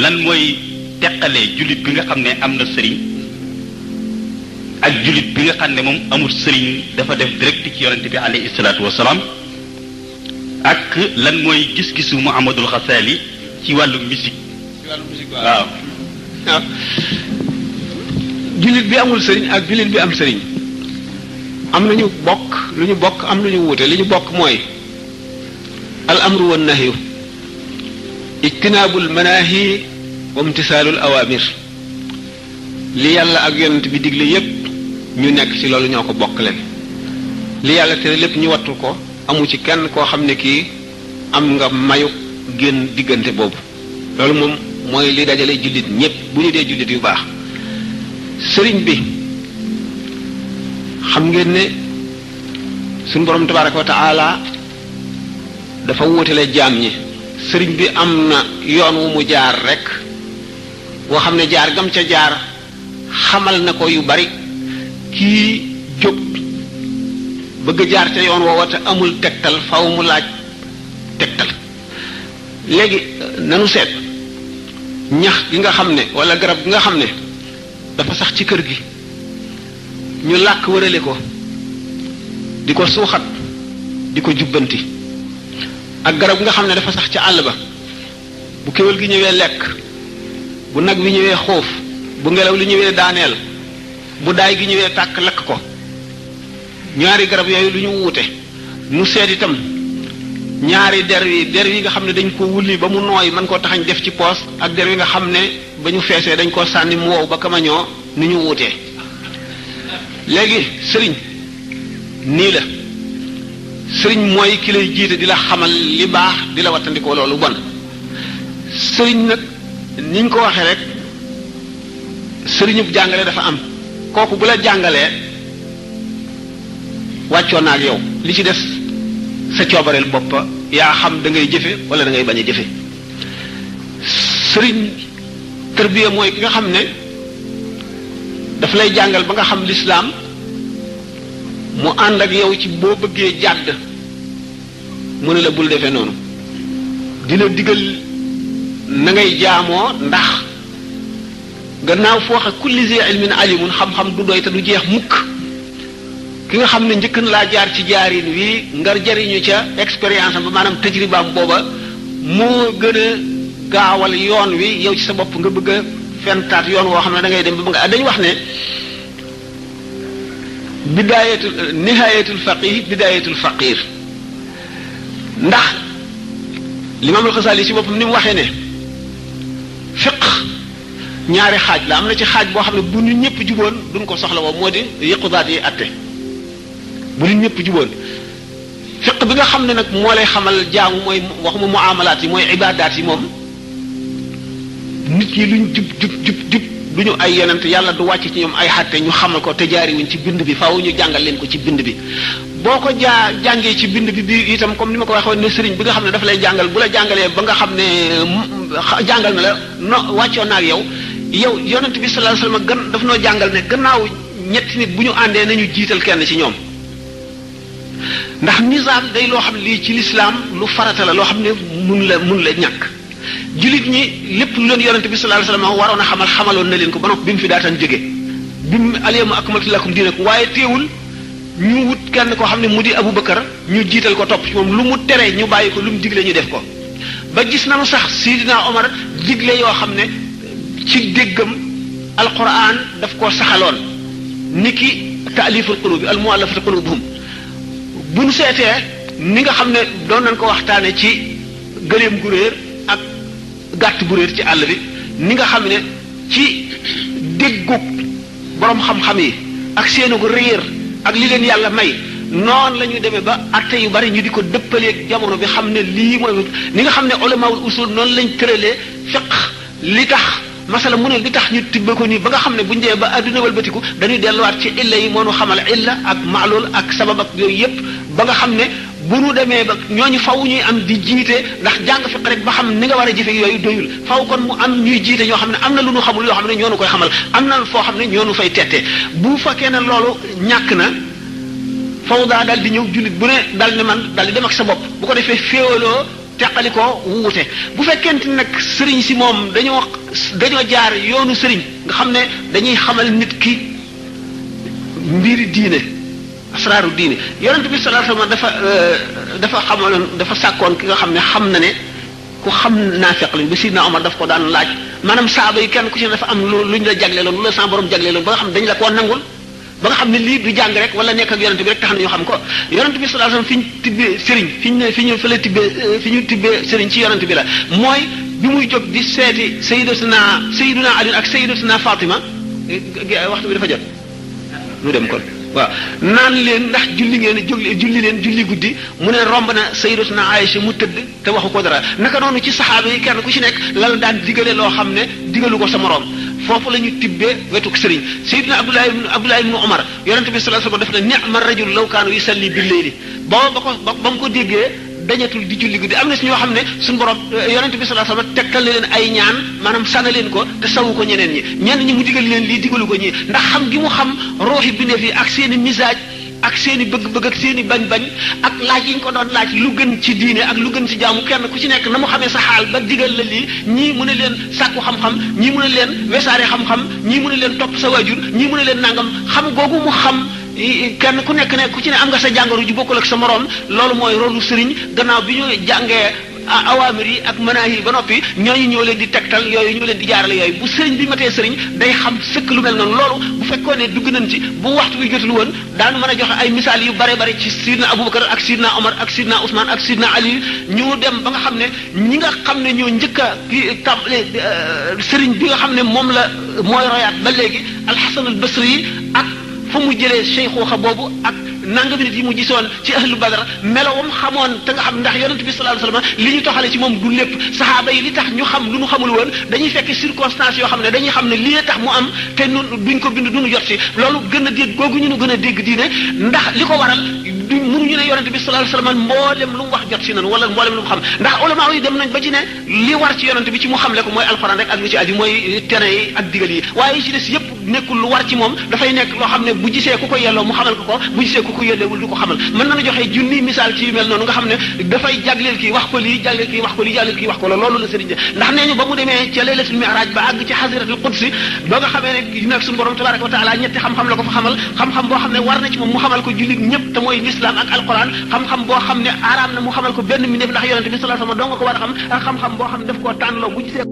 lan mooy teqalee jullit bi nga xam ne am na sëriñ ak jullit bi nga xam ne moom amul sëriñ dafa def direct ci yonente bi alayhi salaatu wasalaam ak lan mooy gis-gisu Muhammadul Xasaali ci wàllu musique. waaw. waaw jullit bi amul sëriñ ak jullit bi am sëriñ am nañu bokk lu ñu bokk am lu ñu wuute li ñu bokk mooy al amru wan nahyu ijtinaabul manaahi wa imtisaalul awaamir li yàlla ak yonent bi digle yépp ñu nekk ci loolu ñoo ko bokk leen li yàlla tere lépp ñu wattu ko amu ci kenn koo xam ne kii am nga mayu génn diggante boobu loolu moom mooy li dajale jullit ñépp bu ñu dee jullit yu baax sëriñ bi xam ngeen ne suñu borom tabaraka wa taala dafa wóotale jaam ñi sëriñ bi am na yoon wu mu jaar rek boo xam ne jaar gam ca jaar xamal na ko yu bari kii jóg bëgg jaar ca yoon woowa te amul tegtal faw mu laaj tegtal léegi nanu seet ñax gi nga xam ne wala garab gi nga xam ne dafa sax ci kër gi ñu làkk wërale ko di ko suuxat di ko jubbanti ak garab gi nga xam ne dafa sax ci àll ba bu kéwél gi ñëwee lekk bu nag wi ñëwee xóof bu ngelaw li ñëwee daaneel bu daay gi ñëwee tàkk lakk ko ñaari garab yooyu lu ñu wuute nu seet itam ñaari der yi nga xam ne dañ ko wulli ba mu nooy mën koo taxañ def ci poos ak der yi nga xam ne ba ñu feesee dañ koo sànni mu wow ba kamañoo ni ñu wuutee léegi sëriñ nii la sëriñ mooy ki lay jiite di la xamal li baax di la wattandikoo loolu bon sëriñ nag niñ ko waxee rek sëriñub jàngale dafa am kooku bu la jàngalee wàccoon na ak yow li ci des sa coobareel bopp yaa xam da ngay jëfe wala da ngay bañ a jëfe sëriñ tërbiya mooy ki nga xam ne daf lay jàngal ba nga xam lislaam mu ànd ak yow ci boo bëggee jàdd mu ne la bul defee noonu dina digal na ngay jaamoo ndax gannaaw foo xa kulli zi ilmin alimun xam-xam du doy te du jeex mukk ki nga xam ne njëkk na laa jaar ci jaarin wi ngar jariñu ca expérience am ba maanaam tajribaam booba moo gën a gaawal yoon wi yow ci sa bopp nga bëgg a fentaat yoon woo xam ne da ngay dem ba nga dañu wax ne bidaayatul nihayatul faqih bidaayatul faqir ndax limaamul Xasaali ci boppam ni mu waxee ne fiq ñaari xaaj la am na ci xaaj boo xam ne bu nit ñëpp juboon duñ ko soxla woo moo di yëqudaat yi atte bu nit ñëpp juboon fiq bi nga xam ne nag moo lay xamal jaamu mooy waxuma muamalaat yi mooy ibaadaat yi moom nit ñi luñ jub du ñu ay yonent yàlla du wàcc ci ñoom ay xatte ñu xamal ko te jaariwuñ ci bind bi faaw ñu jàngal leen ko ci bind bi boo ko jàngee ci bind bi itam comme ni ma ko waxee woon ne sëriñ bi nga xam ne dafa lay jàngal bu la jàngalee ba nga xam ne jàngal na la no wàccoon na ak yow yonent bi sallallahu alayhi wasallam daf noo jàngal ne gannaaw ñetti nit bu ñu àndee nañu jiital kenn ci ñoom ndax nizaam day loo xam ne lii ci lislaam lu farata la loo xam ne mun la ñàkk jullit ñi lépp lu leen yonent bi sallallahu alayhi wasallam waroon a xamaloon na leen ko ba noppi bi mu fi daataan jóge bi mu alyawma akmaltu lakum diinakum waaye teewul ñu wut kenn koo xam ne mu di Abu Bakar ñu jiital ko topp ci moom lu mu tere ñu bàyyi ko lu mu digle ñu def ko ba gis nañu sax Sidina Omar digle yoo xam ne ci déggam alquran daf koo saxaloon niki taaliful qulubi al muallafati qulubuhum bu ñu seetee ni nga xam ne doon nañ ko waxtaane ci gëléem gu réer ak gàtt bu réer ci àll bi ni nga xam ne ci déggug boroom xam-xam yi ak seenu gu réer ak li leen yàlla may noonu la ñu demee ba atte yu bari ñu di ko dëppaleeg jamono bi xam ne lii mooy ni nga xam ne ulamaul usul noonu lañ tëralee fiq li tax masala mu ne li tax ñu tibbe ko nii ba nga xam ne buñ dee ba adduna walbatiku dañuy delluwaat ci illa yi moo nu xamal illa ak maalul ak sabab ak yooyu yépp ba nga xam ne bu nu demee ba ñooñu faw ñuy am di jiite ndax jàng fiq rek ba xam ni nga war a jëfe yooyu doyul faw kon mu am ñuy jiite ñoo xam ne am na lu nu xamul yoo xam ne ñoo nu koy xamal am na foo xam ne ñoo nu fay tette bu fekkee ne loolu ñàkk na faw daa dal di ñëw jullit bu ne dal ne man dal di dem ak sa bopp bu ko defee féewaloo teqalikoo wuute bu fekkente nag sëriñ si moom dañoo jaar yoonu sëriñ nga xam ne dañuy xamal nit ki mbiri diine asraaru diine yonent bi sallallahu alayhi wasallam dafa xamaloon dafa sàkkoon ki nga xam ne xam na ne ku xam naafeq lañ ba Sidna Omar daf ko daan laaj maanaam saaba yi kenn ku ci ne dafa am luñ la jagleeloon lu la sa borom jagleeloon ba nga xam ne dañ la koo nangul ba nga xam ne lii du jàng rek wala nekk ak yonent bi rek tax na ñu xam ko yonent bi sallallahu alayhi wasallam fi ñu tibbee sëriñ fi ñu fële tibbee fi ñu tibbee sëriñ ci yonent bi la mooy bi muy jóg di seeti Sayyiduna Ali ak Sayyidatuna Fatima waxtu bi dafa jot lu dem kon waaw naan leen ndax julli ngeen julli leen julli guddi mu ne romb na Sayyidatuna Aïcha mu tëdd te waxu ko dara naka noonu ci saxaaba yi kenn ku ci nekk la daan digale loo xam ne digalu ko sa moroom foofu la ñu tibbee wetuk sëriñ Sayyidina Abdullah ibn Umar yonente bi sallallahu alayhi wasallam def na ni'ma rajul law kaanu yusalli bil layli ba mu ko déggee dañatul di julli guddi am na si ñoo xam ne suñu borom yonente bi sallallahu alayhi wasallam tegtal na leen ay ñaan maanaam sana leen ko te sawu ko ñeneen ñi mu digal leen lii digalu ko ñi ndax xam gi mu xam ruuxi bindeef yi ak seen i misaaj ak seen i bëgg-bëgg ak seen i bañ-bañ ak laaj yi ñu ko doon laaj lu gën ci diine ak lu gën ci jaamu kenn ku ci nekk na mu xamee sa xaal ba digal la lii ñii mu ne leen sàkku xam-xam ñii mu ne leen wesaare xam-xam ñii mu ne leen topp sa waajur ñii mu ne leen nangam xam googu mu xam kenn ku nekk ne ku ci ne am nga sa jàngoro ju bokkul ak sa moroom loolu mooy rolu sëriñ gannaaw bi ñu jàngee awaamir yi ak manaahi yi ba noppi ñooñu ñoo leen di tegtal yooyu ñoo leen di jaarale yooyu bu sëriñ bi matee sëriñ day xam sëkk lu mel noonu loolu bu fekkoon ne dugg nañ ci bu waxtu bi jotul woon daanu mën a joxe ay misaal yu bare bare ci sidna Abubakar ak sidna Omar ak sidna Ousmane ak sidna Ali ñu dem ba nga xam ne ñi nga xam ne ñoo njëkk a tàmbale sëriñ bi nga xam ne moom la mooy royaat ba léegi Alxasan al Basri yi ak fu mu jëlee cheikhuxa boobu ak nangami nit yi mu gisoon ci ahlu badar melowam xamoon te nga xam ndax yonent bi sallallahu alayhi wasallam li ñu toxale ci moom du lépp saxaaba yi li tax ñu xam lu ñu xamul woon dañuy fekk circonstances yoo xam ne dañuy xam ne lii tax mu am te nun duñ ko bind duñu jot si loolu gën a dégg googu ñu gën a dégg diine ndax li ko waral duñ mënuñu ne yonent bi sallallahu alayhi wasallam mboolem lu mu wax jot si nan wala mboolem lu mu xam ndax ulama yi dem nañ ba ci ne li war ci yonent bi ci mu xamle ko mooy alxuraan rek ak lu ci aju mooy tere yi ak digal yi waaye ci des yépp nekkul lu war ci moom dafay nekk loo xam ne bu gisee ku ko yelloo mu xamal ko bu gisee ku ko yelleewul du ko xamal mën nañu joxe junni misaal ci yu mel noonu nga xam ne dafay jagleel kii wax ko lii jagleel kii wax ko lii jagleel kii wax ko loolu la sëriñ ndax nee ñu ba mu demee ca laylatul mi'raj ba àgg ci xasiratul qudsi ba nga xamee ne nag suñu borom tabaraka wa taala ñetti xam-xam la ko fa xamal xam-xam boo xam ne war na ci moom mu xamal ko jullit ñëpp te mooy l'islam ak alquran xam-xam boo xam ne araam na mu xamal ko benn mi ndax yonente bi sallallahu alayhi wasallam doo nga ko war a xam ak xam-xam boo xam ne daf koo tànnloo bu gisee